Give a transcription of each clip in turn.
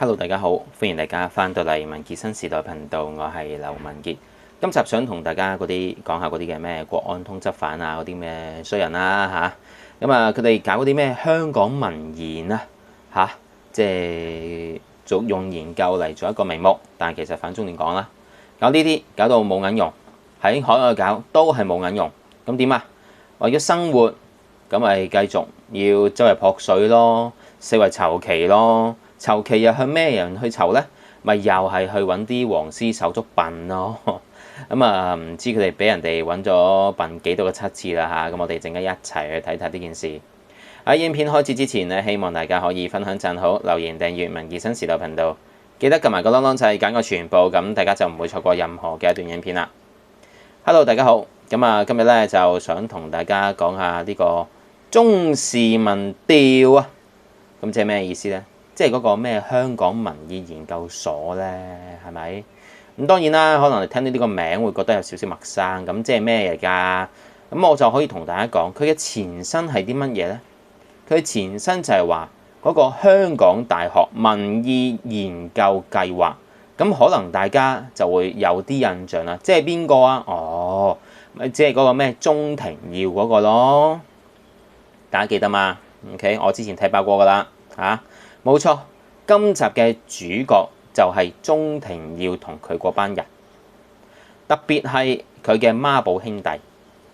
Hello， 大家好，歡迎大家翻到嚟文傑新時代頻道，我係劉文傑。今集想同大家講下嗰啲嘅咩國安通緝犯啊，嗰啲咩衰人啦嚇。咁佢哋搞嗰啲咩香港民研啊嚇，即係用研究嚟做一個名目，但係其實反中亂講啦，搞呢啲搞到冇銀用，喺海外搞都係冇銀用。咁點啊？為咗生活，咁咪繼續要周圍撲水咯，四圍籌旗咯。籌旗又向咩人去籌呢？咪又係去揾啲黃絲手足笨咯。唔知佢哋俾人哋揾咗笨幾多個七次啦嚇。咁我哋陣間一齊去睇睇呢件事。喺影片開始之前呢，希望大家可以分享、讚好、留言、訂閱文傑新時代頻道，記得撳埋個啷啷掣，揀個全部，咁大家就唔會錯過任何嘅一段影片啦。Hello， 大家好。今日咧就想同大家講下呢個中時民調啊。咁即係咩意思呢？即係嗰個咩香港民意研究所呢，係咪？咁當然啦，可能你聽到呢個名會覺得有少少陌生。咁即係咩嚟㗎？咁我就可以同大家講，佢嘅前身係啲乜嘢呢？佢嘅前身就係話嗰個香港大學民意研究計劃。咁可能大家就會有啲印象啦。即係邊個啊？哦，咪即係嗰個咩鍾庭耀嗰個咯。大家記得嘛？OK， 我之前踢爆過㗎啦嚇。冇錯，今集嘅主角就係鍾庭耀同佢嗰班人，特別係佢嘅孖寶兄弟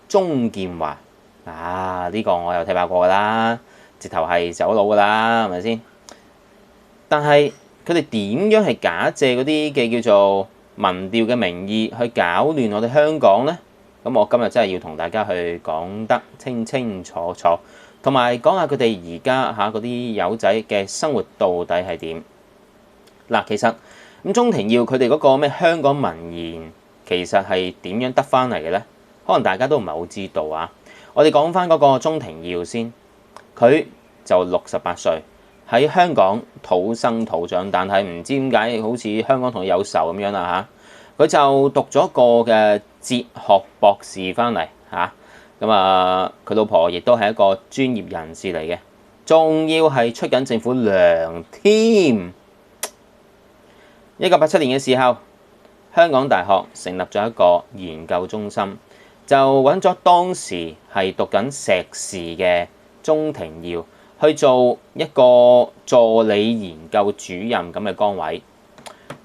鍾建華啊！呢個我有踢爆過㗎啦，直頭係走佬㗎啦，係咪先？但係佢哋點樣係假借嗰啲嘅叫做民調嘅名義去搞亂我哋香港呢？咁我今日真係要同大家去講得清清楚楚。同埋講下佢哋而家嗰啲友仔嘅生活到底係點嗱？其實咁鍾庭耀佢哋嗰個咩香港民研其實係點樣得翻嚟嘅呢？可能大家都唔係好知道啊！我哋講翻嗰個鍾庭耀先，佢就68歲，喺香港土生土長，但係唔知點解好似香港同佢有仇咁樣啦嚇。佢就讀咗個嘅哲學博士翻嚟嚇。佢老婆亦都係一個專業人士嚟嘅，仲要係出緊政府糧添。1987年嘅時候，香港大學成立咗一個研究中心，就揾咗當時係讀緊碩士嘅鍾庭耀去做一個助理研究主任咁嘅崗位。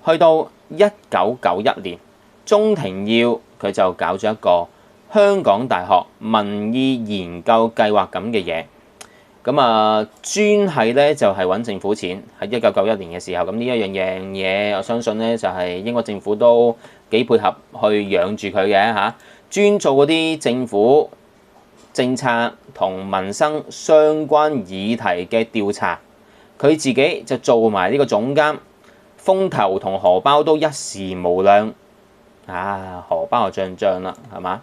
去到1991年，鍾庭耀佢就搞咗一個香港大學民意研究計劃咁嘅嘢，專係咧就係揾政府錢。喺1991年嘅時候，咁呢一樣嘢，我相信咧就係英國政府都幾配合去養住佢嘅嚇，專做嗰啲政府政策同民生相關議題嘅調查。佢自己就做埋呢個總監，風頭同荷包都一時無兩啊！荷包就脹啦，係嘛？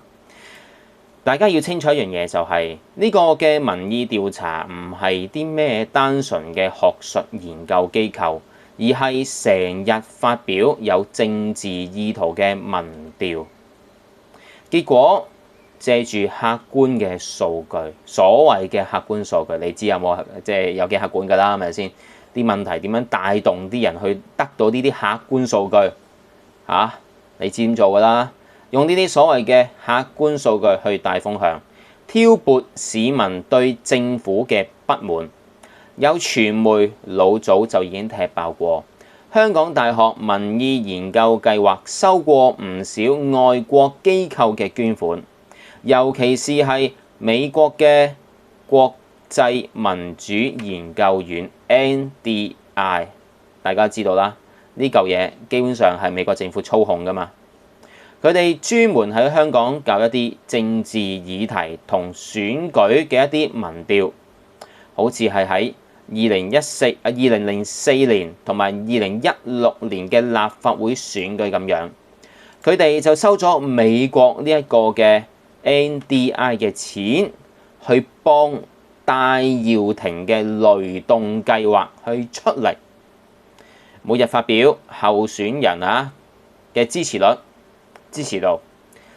大家要清楚一樣嘢，就係呢個嘅民意調查唔係啲咩單純嘅學術研究機構，而係成日發表有政治意圖嘅民調。結果借住客觀嘅數據，所謂嘅客觀數據，你知有冇即係有幾客觀㗎啦？係咪先？啲問題點樣帶動啲人去得到呢啲客觀數據嚇？你知點做㗎啦？用呢啲所謂嘅客觀數據去帶風向，挑撥市民對政府嘅不滿。有傳媒老早就已經踢爆過，香港大學民意研究計劃收過唔少外國機構嘅捐款，尤其是係美國嘅國際民主研究院 NDI， 大家知道啦，呢嚿嘢基本上係美國政府操控㗎嘛。佢哋專門喺香港搞一啲政治議題同選舉嘅一啲民調，好似係喺2004年同埋2016年嘅立法會選舉咁樣。佢哋就收咗美國呢一個嘅 NDI 嘅錢，去幫戴耀廷嘅雷動計劃去出力，每日發表候選人嘅支持度，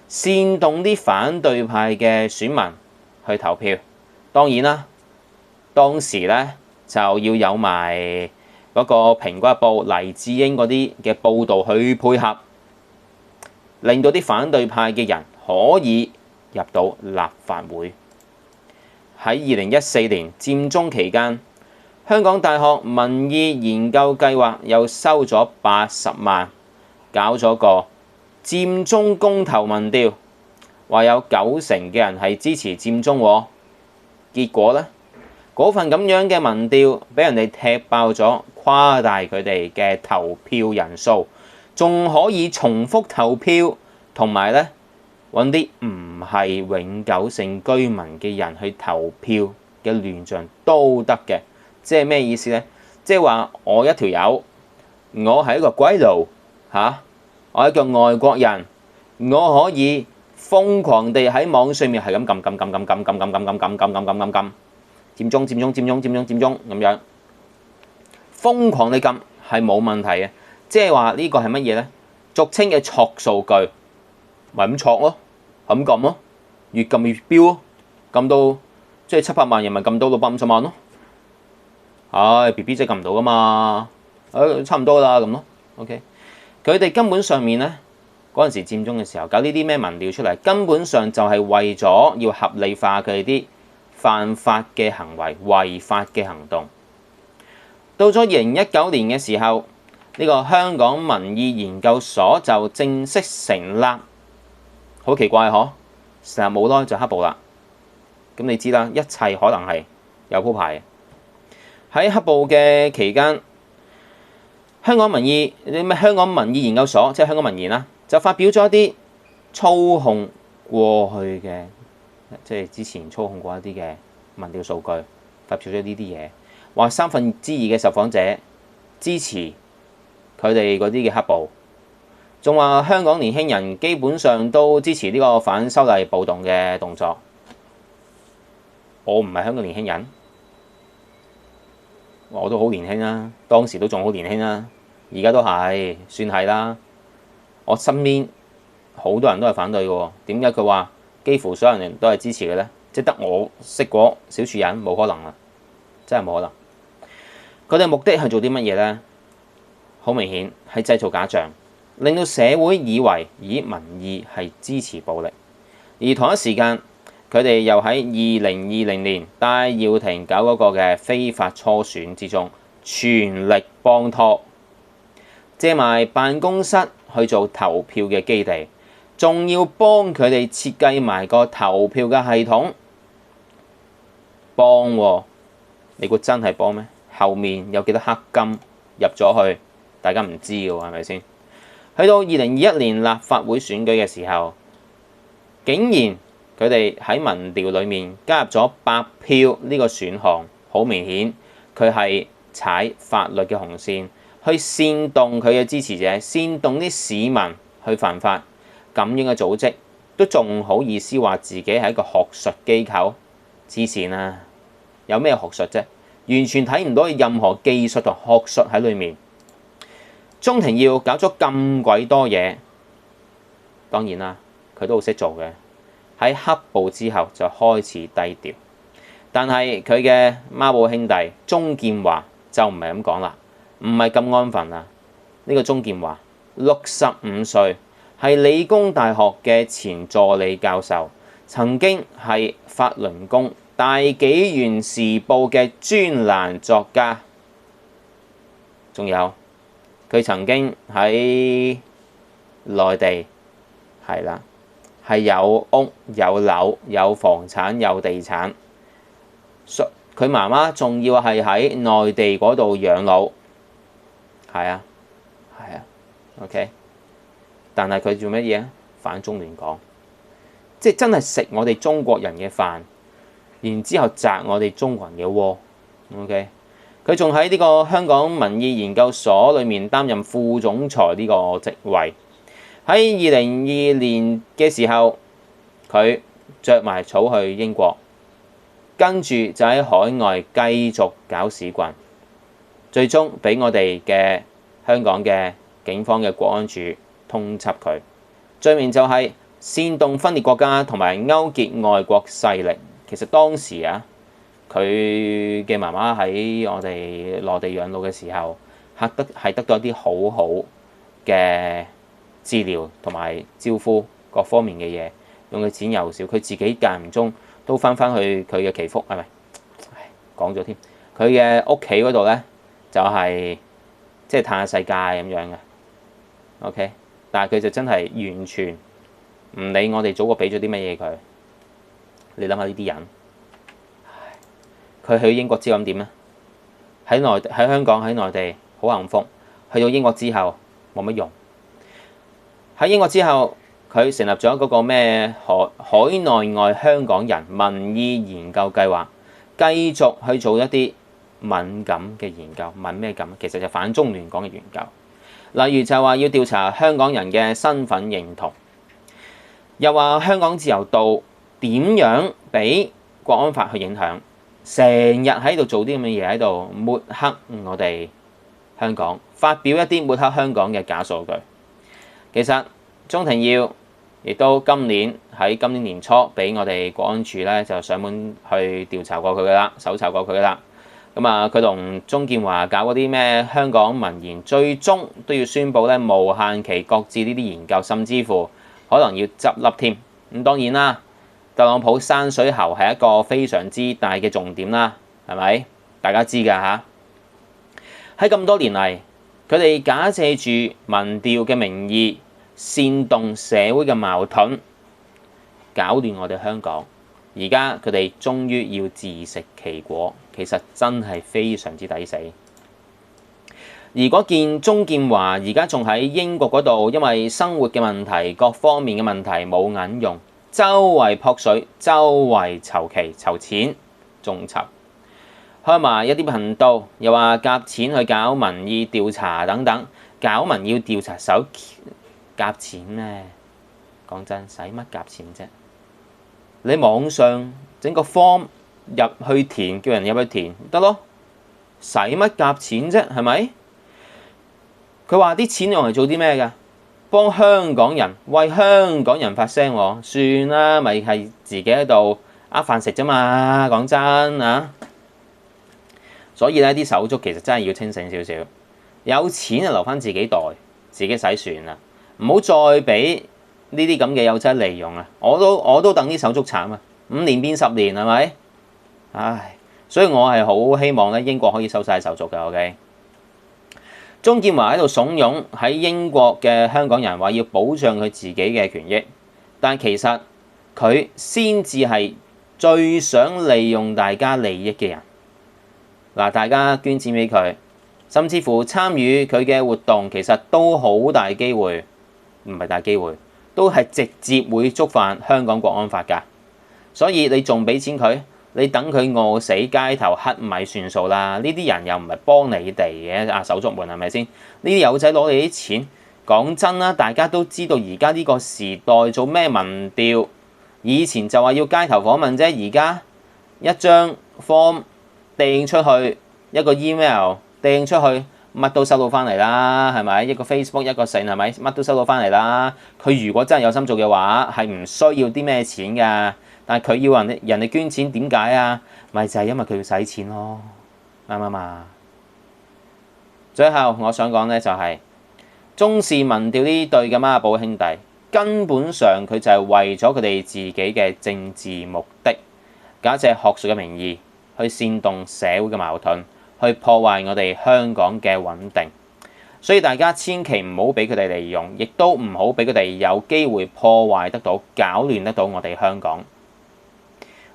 煽動啲反對派嘅選民去投票。當然啦，當時咧就要有埋嗰個《蘋果日報》黎智英嗰啲嘅報導去配合，令到啲反對派嘅人可以入到立法會。喺2014年佔中期間，香港大學民意研究計劃又收咗80萬，搞咗個佔中公投民調，話有90%嘅人係支持佔中喎。結果呢，嗰份咁樣嘅民調俾人哋踢爆咗，誇大佢哋嘅投票人數，仲可以重複投票，同埋呢揾啲唔係永久性居民嘅人去投票嘅亂象都得嘅。即係咩意思呢？即係話我一條友，我係一個鬼佬嚇，我係一個外國人，我可以瘋狂地喺網上面係咁撳佔中咁樣，瘋狂地撳係冇問題嘅。即係話呢個係乜嘢呢？俗稱嘅錯數據，咪咁錯咯，咁撳咯，越撳越飆咯，撳到即係700萬人咪撳到650萬咯。唉，BB 仔撳唔到噶嘛，差唔多啦咁咯。OK， 佢哋根本上面呢，嗰陣時佔中嘅時候搞呢啲咩民調出嚟，根本上就係為咗要合理化佢哋啲犯法嘅行為、違法嘅行動。到咗2019年嘅時候，呢個香港民意研究所就正式成立。好奇怪嗬，成日冇耐就黑暴啦。咁你知啦，一切可能係有鋪排嘅。喺黑暴嘅期間，香港民意研究所，即係香港民研啦，就發表咗一啲操控過去嘅，即係之前操控過一啲嘅民調數據，發表咗呢啲嘢，話2/3嘅受訪者支持佢哋嗰啲嘅黑暴，仲話香港年輕人基本上都支持呢個反修例暴動嘅動作。我唔係香港年輕人。我都好年輕啦，當時都仲好年輕啦，而家都係算係啦。我身邊好多人都係反對嘅喎，點解佢話幾乎所有人都係支持嘅呢？即得我識嗰少數人，冇可能啊，真係冇可能。佢哋目的係做啲乜嘢呢？好明顯係製造假象，令到社會以為民意係支持暴力，而同一時間，佢哋又喺2020年戴耀廷搞嗰個嘅非法初選之中，全力幫拖，借埋辦公室去做投票嘅基地，仲要幫佢哋設計埋個投票嘅系統，幫喎，你估真係幫咩？後面有幾多黑金入咗去，大家唔知嘅喎，係咪先？去到2021年立法會選舉嘅時候，竟然佢哋喺民調裏面加入咗白票呢個選項，好明顯佢係踩法律嘅紅線，去煽動佢嘅支持者，煽動啲市民去犯法。咁樣嘅組織都仲好意思話自己係一個學術機構？黐線啦！有咩學術啫？完全睇唔到任何技術同學術喺裏面。鍾庭耀搞咗咁鬼多嘢，當然啦，佢都好識做嘅。喺黑暴之後就開始低調，但係佢嘅孖寶兄弟鍾建華就唔係咁講啦，唔係咁安分啦。呢個鍾建華65歲，係理工大學嘅前助理教授，曾經係法輪功大紀元時報嘅專欄作家，仲有佢曾經喺內地係啦。係有屋有樓有房產有地產，佢媽媽仲要係喺內地嗰度養老，係啊，OK。但係佢做乜嘢？反中亂港，即係真係食我哋中國人嘅飯，然之後擲我哋中國人嘅鍋。OK，佢仲喺呢個香港民意研究所裏面擔任副總裁呢個職位。喺2022年嘅時候，佢着埋草去英國，跟住就喺海外繼續搞屎棍，最終俾我哋嘅香港嘅警方嘅國安處通緝佢，罪名就係煽動分裂國家同埋勾結外國勢力。其實當時啊，佢嘅媽媽喺我哋內地養老嘅時候，係得到一啲好好嘅治療同埋招呼各方面嘅嘢，用嘅錢又少，佢自己間唔中都翻去佢嘅祈福，係咪？講咗添，佢嘅屋企嗰度咧就係即係嘆下世界咁樣嘅。OK， 但係佢就真係完全唔理我哋祖國俾咗啲乜嘢佢。你諗下呢啲人，佢去英國之後咁點咧？喺香港喺內地好幸福，去到英國之後冇乜用。喺英國之後，佢成立咗嗰個咩海內外香港人民意研究計劃，繼續去做一啲敏感嘅研究。敏咩感？其實就反中亂港嘅研究。例如就話要調查香港人嘅身份認同，又話香港自由度點樣俾國安法去影響，成日喺度做啲咁嘅嘢喺度抹黑我哋香港，發表一啲抹黑香港嘅假數據。其實鍾庭耀亦都喺今年年初俾我哋國安處咧就上門去調查過佢噶啦，搜查過佢噶啦。咁啊，佢同鍾建華搞嗰啲咩香港民研，最終都要宣布咧無限期擱置呢啲研究，甚至乎可能要執笠添。咁當然啦，特朗普山水喉係一個非常之大嘅重點啦，係咪？大家知㗎嚇。喺咁多年嚟，佢哋假借住民調嘅名義，煽動社會嘅矛盾，搞亂我哋香港。而家佢哋終於要自食其果，其實真係非常之抵死。如果見鍾建華而家仲喺英國嗰度，因為生活嘅問題、各方面嘅問題冇銀用，周圍撲水、周圍籌期籌錢眾籌，開埋一啲頻道，又話夾錢去搞民意調查等等，搞民意調查手夾錢咩？講真，使乜夾錢啫？你網上整個 form 入去填，叫人入去填得咯，使乜夾錢啫？係咪？佢話啲錢用嚟做啲咩㗎？幫香港人，為香港人發聲喎，算啦，咪係自己喺度呃飯食啫嘛。講真啊，所以咧啲手足其實真係要清醒少少，有錢就留翻自己袋，自己使算啦，唔好再俾呢啲咁嘅友仔利用啊！我都等啲手足慘啊，5年變10年係咪？唉，所以我係好希望咧英國可以收晒手足嘅。OK， 鍾建華喺度慫恿喺英國嘅香港人話要保障佢自己嘅權益，但其實佢先至係最想利用大家利益嘅人。嗱，大家捐錢俾佢，甚至乎參與佢嘅活動，其實都好大機會，唔係大機會。都係直接會觸犯香港國安法㗎，所以你仲俾錢佢，你等佢餓死街頭乞米算數啦！呢啲人又唔係幫你哋嘅啊，手足們係咪先？呢啲友仔攞你啲錢，講真啦，大家都知道而家呢個時代做咩民調，以前就話要街頭訪問啫，而家一張 form 掟出去，一個 email 掟出去。乜都收到翻嚟啦，係咪？一個 Facebook 一個信係咪？乜都收到翻嚟啦。佢如果真係有心做嘅話，係唔需要啲咩錢㗎。但係佢要人哋捐錢，點解啊？咪就係因為佢要使錢咯，啱唔啱啊？最後我想講咧就係中視民調呢對嘅孖寶兄弟，根本上佢就係為咗佢哋自己嘅政治目的，假借學術嘅名義去煽動社會嘅矛盾。去破壞我哋香港嘅穩定，所以大家千祈唔好俾佢哋利用，亦都唔好俾佢哋有機會破壞得到、搞亂得到我哋香港。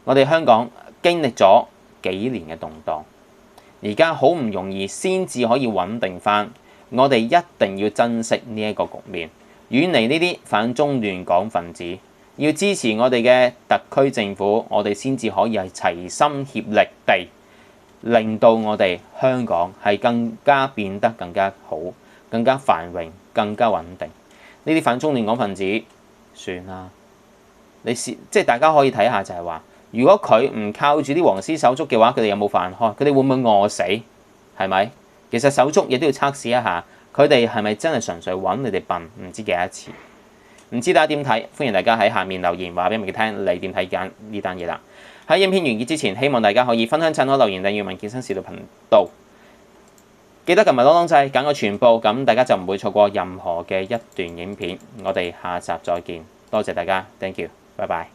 我哋香港經歷咗幾年嘅動盪，而家好唔容易先至可以穩定返，我哋一定要珍惜呢一個局面，遠離呢啲反中亂港分子，要支持我哋嘅特區政府，我哋先至可以係齊心協力地令到我哋香港係更加變得更加好、更加繁榮、更加穩定。呢啲反中亂港分子算啦，即係大家可以睇下就係話，如果佢唔靠住啲黃絲手足嘅話，佢哋有冇飯開？佢哋會唔會餓死？係咪？其實手足亦都要測試一下，佢哋係咪真係純粹揾你哋笨？唔知幾多次。唔知大家點睇？歡迎大家喺下面留言話俾文傑聽，你點睇緊呢單嘢啦？喺影片完結之前，希望大家可以分享、讚好、留言、訂閱文健身時度頻道。記得撳埋啷啷掣，揀個全部，咁大家就唔會錯過任何嘅一段影片。我哋下集再見，多謝大家 ，thank you，拜拜。